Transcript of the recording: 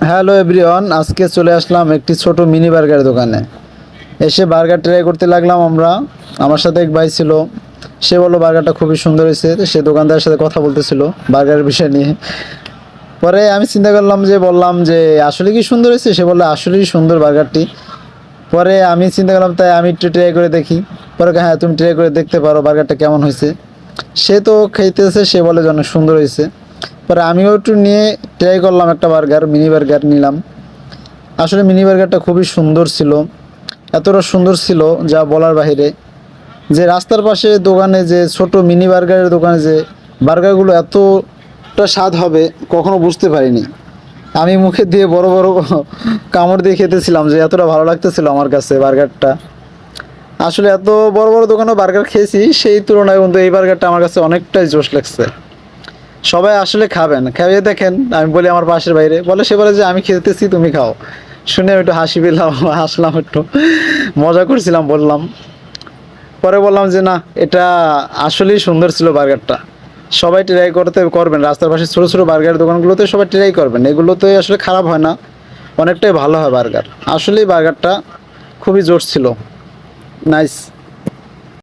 Hello everyone, আজকে চলে আসলাম একটি ছোট মিনি বার্গার দোকানে। এসে বার্গার ট্রাই করতে লাগলাম আমরা। আমার সাথে এক ভাই ছিল, সে বললো বার্গারটা খুবই সুন্দর হয়েছে। সে দোকানদারের সাথে কথা বলতেছিল বার্গারের বিষয় নিয়ে। পরে আমি চিন্তা করলাম, যে বললাম যে আসলে কি সুন্দর হয়েছে, সে বললো আসলেই সুন্দর বার্গারটি। পরে আমি চিন্তা করলাম, তাই আমি একটু ট্রাই করে দেখি। পরে হ্যাঁ, তুমি ট্রাই করে দেখতে পারো বার্গারটা কেমন হয়েছে। সে তো খাইতেছে, সে বলে যে অনেক সুন্দর হয়েছে। পরে আমিও একটু নিয়ে ট্রাই করলাম, একটা বার্গার, মিনি বার্গার নিলাম। আসলে মিনি বার্গারটা খুবই সুন্দর ছিল, এতটা সুন্দর ছিল যা বলার বাহিরে। যে রাস্তার পাশে দোকানে, যে ছোট মিনি বার্গারের দোকানে যে বার্গারগুলো এতটা স্বাদ হবে কখনো বুঝতে পারিনি। আমি মুখে দিয়ে বড় বড় কামড় দিয়ে খেতেছিলাম, যে এতটা ভালো লাগতেছিল আমার কাছে বার্গারটা। আসলে এত বড় বড় দোকানেও বার্গার খেয়েছি, সেই তুলনায় কিন্তু এই বার্গারটা আমার কাছে অনেকটাই জোশ লাগছে। সবাই আসলে খাবেন, খাইয়ে দেখেন। আমি বলি আমার পাশের বাইরে, বলে সে বলে যে আমি খেতেছি তুমি খাও। শুনে আমি একটু হাসি পেলাম, হাসলাম একটু, মজা করছিলাম বললাম। পরে বললাম যে না, এটা আসলেই সুন্দর ছিল বার্গারটা। সবাই ট্রাই করবেন, রাস্তার পাশে ছোটো ছোটো বার্গার দোকানগুলোতে সবাই ট্রাই করবেন, এগুলোতে আসলে খারাপ হয় না, অনেকটাই ভালো হয় বার্গার। আসলেই বার্গারটা খুবই জোর ছিল, নাইস।